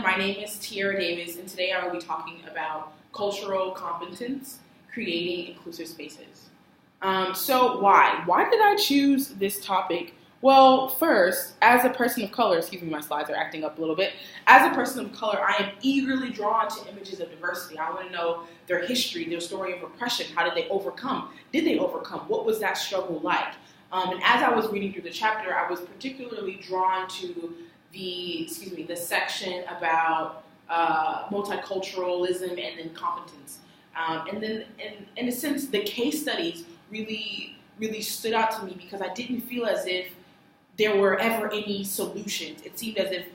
everyone. My name is Tiara Davis, and today I will be talking about cultural competence, creating inclusive spaces. So why? Why did I choose this topic? Well, first, as a person of color, excuse me, my slides are acting up a little bit. As a person of color, I am eagerly drawn to images of diversity. I want to know their history, their story of oppression. How did they overcome? Did they overcome? What was that struggle like? And as I was reading through the chapter, I was particularly drawn to the section about multiculturalism and then competence. And then, in a sense, the case studies really stood out to me because I didn't feel as if there were ever any solutions. It seemed as if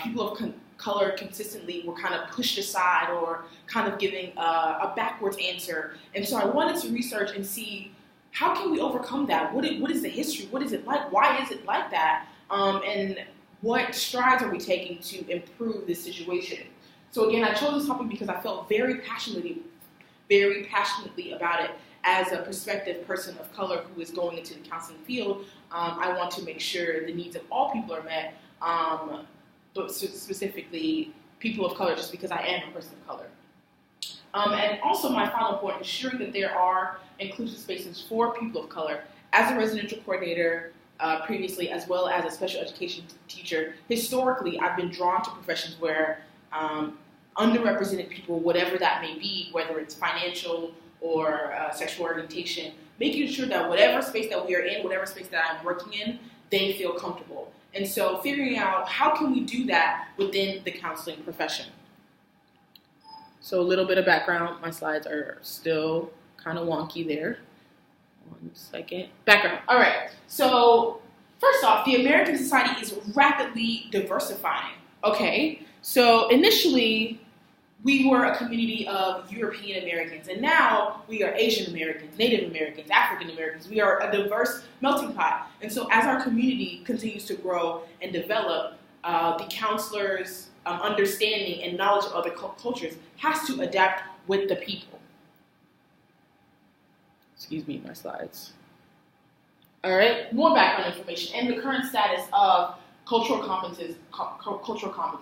people of color consistently were kind of pushed aside or kind of giving a backwards answer. And so I wanted to research and see how can we overcome that? What is the history? What is it like? Why is it like that? And what strides are we taking to improve this situation? So again, I chose this topic because I felt very passionately about it. As a prospective person of color who is going into the counseling field, I want to make sure the needs of all people are met, but specifically people of color, just because I am a person of color. And also my final point, ensuring that there are inclusive spaces for people of color. As a residential coordinator previously, as well as a special education teacher, historically I've been drawn to professions where underrepresented people, whatever that may be, whether it's financial or sexual orientation, making sure that whatever space that we are in, whatever space that I'm working in, they feel comfortable. And so figuring out how can we do that within the counseling profession. So a little bit of background. My slides are still kind of wonky there. 1 second. Background. All right. So first off, the American society is rapidly diversifying. Okay. So initially, we were a community of European Americans, and now we are Asian Americans, Native Americans, African Americans. We are a diverse melting pot. And so as our community continues to grow and develop, the counselors' understanding and knowledge of other cultures has to adapt with the people. Excuse me, my slides. All right, more background information and the current status of cultural competence,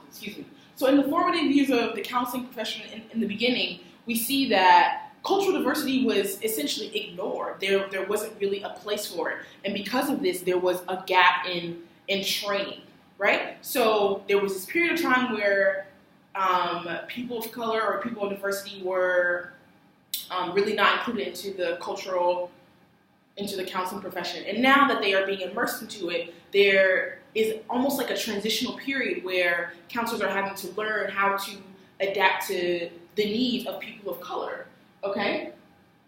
excuse me. So in the formative years of the counseling profession in the beginning, we see that cultural diversity was essentially ignored. There wasn't really a place for it. And because of this, there was a gap in training, right? So there was this period of time where people of color or people of diversity were really not included into the counseling profession. And now that they are being immersed into it, there is almost like a transitional period where counselors are having to learn how to adapt to the needs of people of color, okay?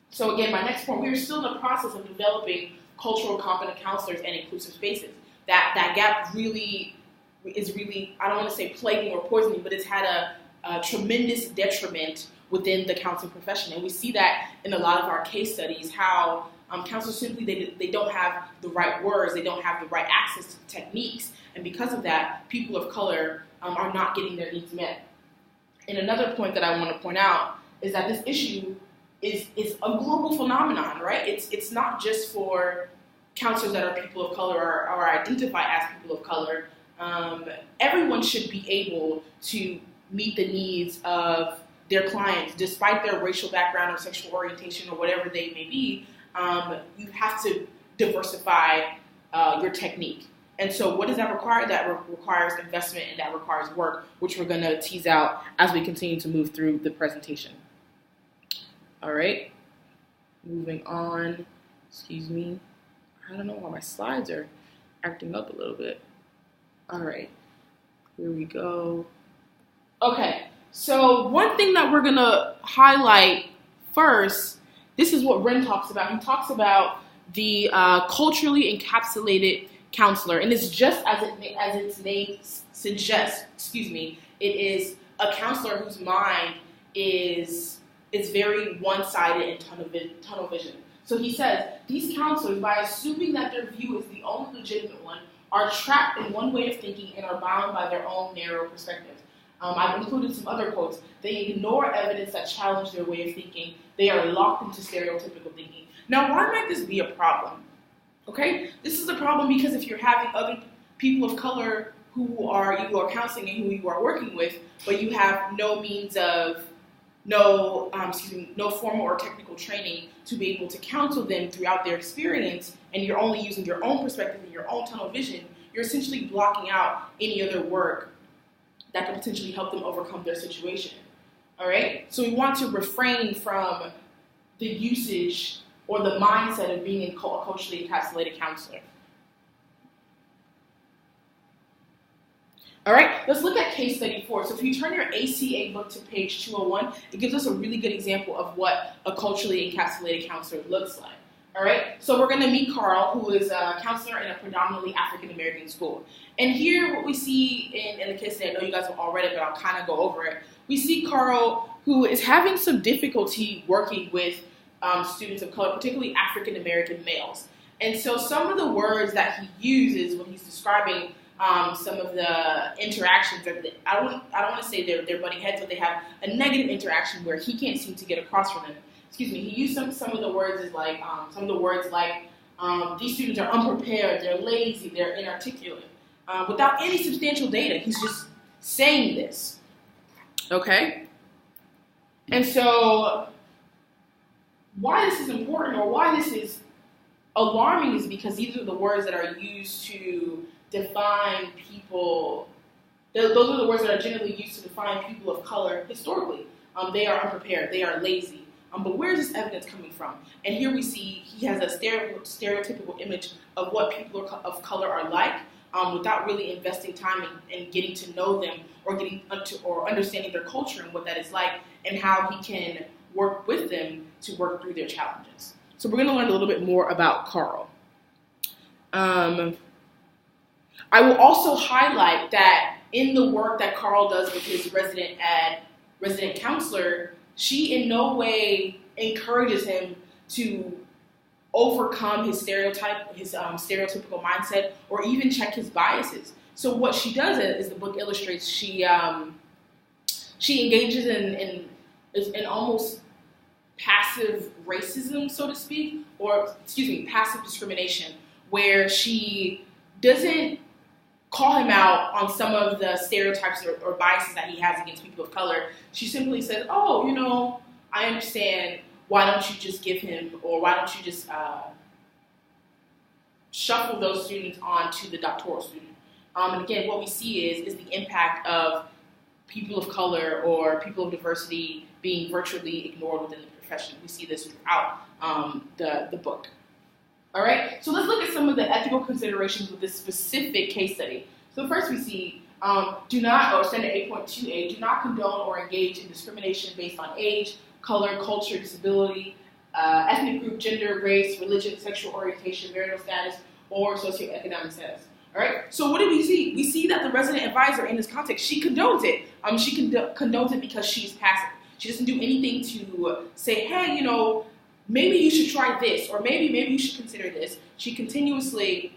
So again, my next point, we are still in the process of developing cultural competent counselors and inclusive spaces. That gap is really, I don't want to say plaguing or poisoning, but it's had a tremendous detriment within the counseling profession. And we see that in a lot of our case studies, how counselors simply, they don't have the right words, they don't have the right access to techniques, and because of that, people of color are not getting their needs met. And another point that I want to point out is that this issue is a global phenomenon, right? It's not just for counselors that are people of color or identify as people of color. Everyone should be able to meet the needs of their clients, despite their racial background or sexual orientation or whatever they may be. You have to diversify your technique. And so what does that require? That requires investment and that requires work, which we're going to tease out as we continue to move through the presentation. All right, moving on. Excuse me. I don't know why my slides are acting up a little bit. All right, here we go. Okay, so one thing that we're going to highlight first, this is what Ren talks about. He talks about the culturally encapsulated counselor, and it's just as its name suggests. It is a counselor whose mind is very one-sided and tunnel vision. So he says these counselors, by assuming that their view is the only legitimate one, are trapped in one way of thinking and are bound by their own narrow perspectives. I've included some other quotes. They ignore evidence that challenge their way of thinking. They are locked into stereotypical thinking. Now, why might this be a problem? Okay, this is a problem because if you're having other people of color who you are counseling and who you are working with, but you have no means of no formal or technical training to be able to counsel them throughout their experience, and you're only using your own perspective and your own tunnel vision, you're essentially blocking out any other work that could potentially help them overcome their situation. All right? So we want to refrain from the usage or the mindset of being a culturally encapsulated counselor. All right, let's look at case study 4. So if you turn your ACA book to page 201, it gives us a really good example of what a culturally encapsulated counselor looks like. All right, so we're going to meet Carl, who is a counselor in a predominantly African-American school. And here what we see in the case study, I know you guys have all read it, but I'll kind of go over it. We see Carl, who is having some difficulty working with students of color, particularly African-American males. And so some of the words that he uses when he's describing some of the interactions, I don't want to say they're butting heads, but they have a negative interaction where he can't seem to get across from them. He used some of the words as like these students are unprepared, they're lazy, they're inarticulate, without any substantial data. He's just saying this, okay? And so why this is important or why this is alarming is because these are the words that are used to define people. Those are the words that are generally used to define people of color historically. They are unprepared, they are lazy. But where is this evidence coming from? And here we see he has a stereotypical image of what people of color are like, without really investing time in getting to know them or understanding their culture and what that is like and how he can work with them to work through their challenges. So we're going to learn a little bit more about Carl. I will also highlight that in the work that Carl does with his resident counselor, she in no way encourages him to overcome his stereotypical mindset, or even check his biases. So what she does is the book illustrates. She engages in almost passive racism, so to speak, or passive discrimination, where she doesn't call him out on some of the stereotypes or biases that he has against people of color. She simply says, oh, I understand. Why don't you just give him, or why don't you just shuffle those students on to the doctoral student? And again, what we see is the impact of people of color or people of diversity being virtually ignored within the profession. We see this throughout the book. All right, so let's look at some of the ethical considerations with this specific case study. So first we see, standard 8.2a, do not condone or engage in discrimination based on age, color, culture, disability, ethnic group, gender, race, religion, sexual orientation, marital status, or socioeconomic status. All right, so what do we see? We see that the resident advisor in this context, she condones it. She condones it because she's passive. She doesn't do anything to say, hey, maybe you should try this, or maybe you should consider this. She continuously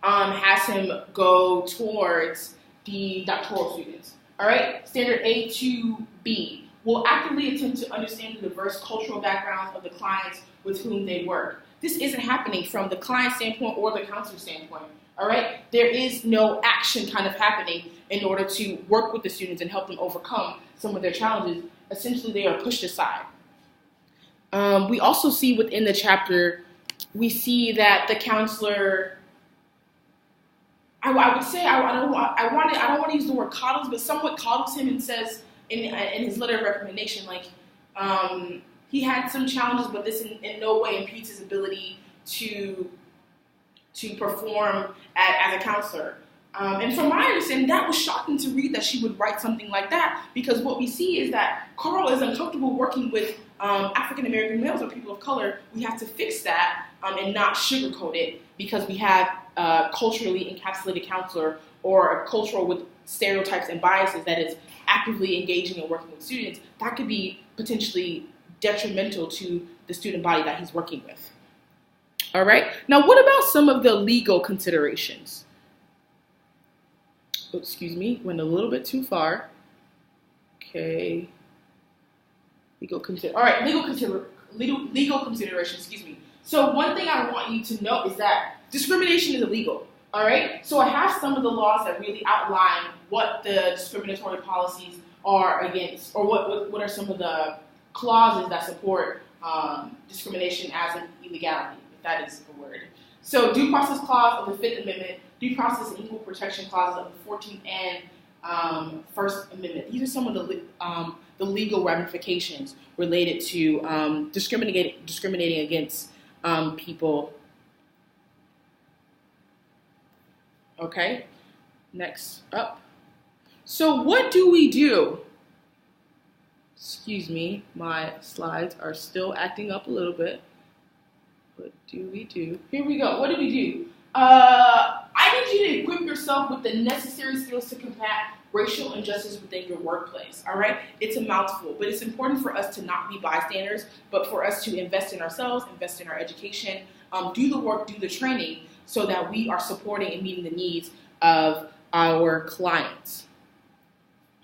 has him go towards the doctoral students. All right, standard A2B will actively attempt to understand the diverse cultural backgrounds of the clients with whom they work. This isn't happening from the client standpoint or the counselor standpoint. All right, there is no action kind of happening in order to work with the students and help them overcome some of their challenges. Essentially, they are pushed aside. We also see within the chapter, we see that the counselor, I would say, I don't want to use the word coddles, but somewhat coddles him and says in his letter of recommendation, he had some challenges, but this in no way impedes his ability to perform as a counselor. And from my understanding, that was shocking to read that she would write something like that, because what we see is that Carl is uncomfortable working with African-American males or people of color. We have to fix that and not sugarcoat it, because we have a culturally encapsulated counselor or a cultural with stereotypes and biases that is actively engaging and working with students. That could be potentially detrimental to the student body that he's working with. All right. Now, what about some of the legal considerations? Oh, excuse me, went a little bit too far. Okay. Legal considerations, excuse me. So one thing I want you to know is that discrimination is illegal. All right, so I have some of the laws that really outline what the discriminatory policies are against, or what are some of the clauses that support discrimination as an illegality, if that is a word. So, due process clause of the Fifth Amendment, due process and equal protection clauses of the 14th and First Amendment. These are some of the legal ramifications related to discriminating against people. Okay, next up. So what do we do? Excuse me, my slides are still acting up a little bit. What do we do? Here we go. What do we do? I need you to equip yourself with the necessary skills to combat racial injustice within your workplace, all right? It's a mouthful, but it's important for us to not be bystanders, but for us to invest in ourselves, invest in our education, do the work, do the training, so that we are supporting and meeting the needs of our clients.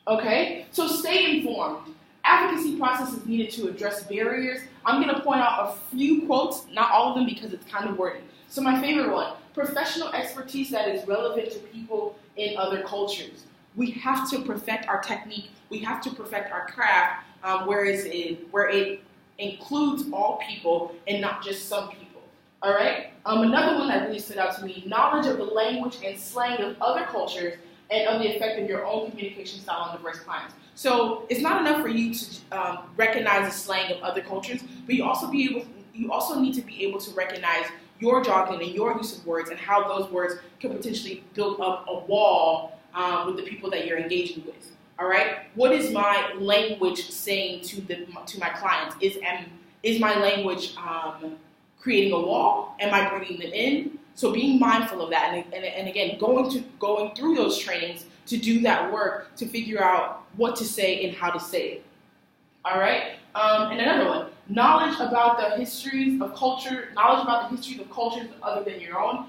Okay, so stay informed. Advocacy process is needed to address barriers. I'm going to point out a few quotes, not all of them because it's kind of wordy. So my favorite one, professional expertise that is relevant to people in other cultures. We have to perfect our technique. We have to perfect our craft where it includes all people and not just some people. All right? Another one that really stood out to me, knowledge of the language and slang of other cultures and of the effect of your own communication style on diverse clients. So it's not enough for you to recognize the slang of other cultures, but you also need to be able to recognize your jargon and your use of words and how those words can potentially build up a wall with the people that you're engaging with. All right? What is my language saying to my clients? Is my language creating a wall? Am I bringing them in? So being mindful of that, and again, going through those trainings to do that work to figure out what to say and how to say it. All right. And another one, knowledge about the histories of cultures other than your own.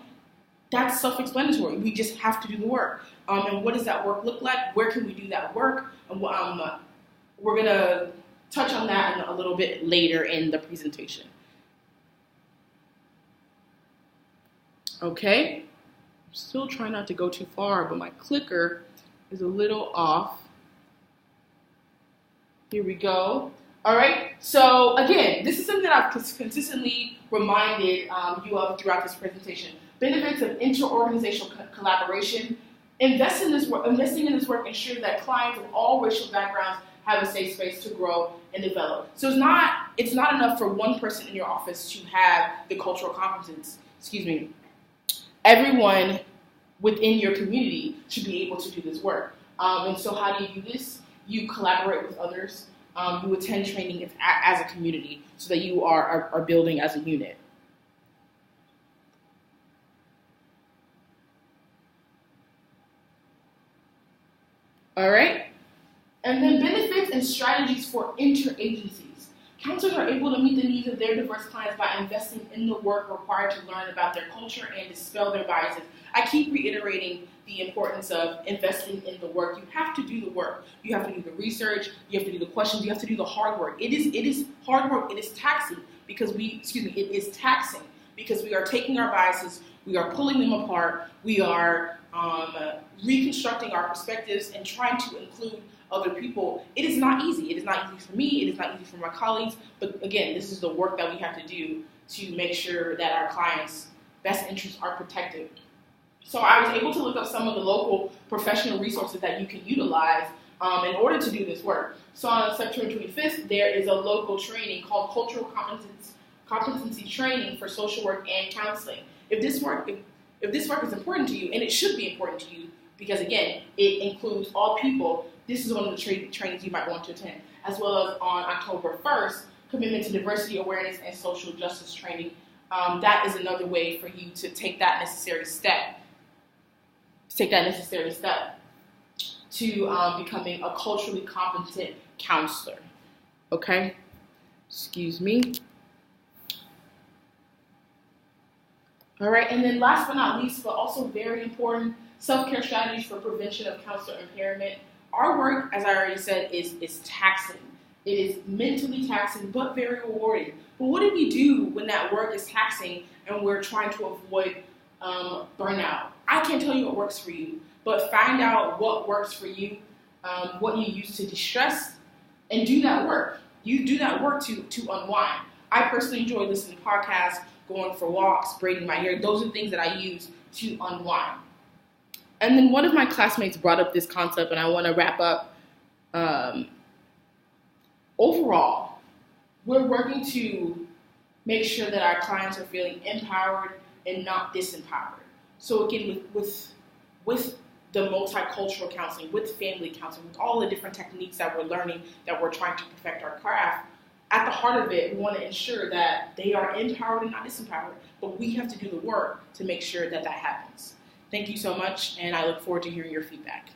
That's self-explanatory. We just have to do the work. And what does that work look like? Where can we do that work? And we're gonna touch on that a little bit later in the presentation. Okay, I'm still trying not to go too far, but my clicker is a little off. Here we go. All right, so again, this is something that I've consistently reminded you of throughout this presentation. Benefits of inter-organizational collaboration. Investing in this work ensures that clients of all racial backgrounds have a safe space to grow and develop. So it's not enough for one person in your office to have the cultural competence. Everyone within your community should be able to do this work. And so how do you do this? You collaborate with others. You attend training as a community so that you are building as a unit. All right? And then benefits and strategies for interagencies. Counselors are able to meet the needs of their diverse clients by investing in the work required to learn about their culture and dispel their biases. I keep reiterating the importance of investing in the work. You have to do the work. You have to do the research. You have to do the questions. You have to do the hard work. It is hard work. It is taxing because it is taxing because we are taking our biases, we are pulling them apart, we are reconstructing our perspectives and trying to include other people. It is not easy. It is not easy for me. It is not easy for my colleagues. But again, this is the work that we have to do to make sure that our clients' best interests are protected. So I was able to look up some of the local professional resources that you can utilize in order to do this work. So on September 25th, there is a local training called Cultural Competency Training for Social Work and Counseling. If this work is important to you, and it should be important to you, because again, it includes all people, this is one of the trainings you might want to attend, as well as on October 1st, Commitment to Diversity Awareness and Social Justice Training. That is another way for you to take that necessary step. To becoming a culturally competent counselor. Okay? Excuse me. All right, and then last but not least, but also very important, self-care strategies for prevention of counselor impairment. Our work, as I already said, is taxing. It is mentally taxing, but very rewarding. But what do we do when that work is taxing and we're trying to avoid burnout? I can't tell you what works for you, but find out what works for you, what you use to de-stress, and do that work. You do that work to unwind. I personally enjoy listening to podcasts, going for walks, braiding my hair. Those are things that I use to unwind. And then one of my classmates brought up this concept, and I want to wrap up. Overall, we're working to make sure that our clients are feeling empowered and not disempowered. So again, with the multicultural counseling, with family counseling, with all the different techniques that we're learning, that we're trying to perfect our craft, at the heart of it, we want to ensure that they are empowered and not disempowered, but we have to do the work to make sure that that happens. Thank you so much, and I look forward to hearing your feedback.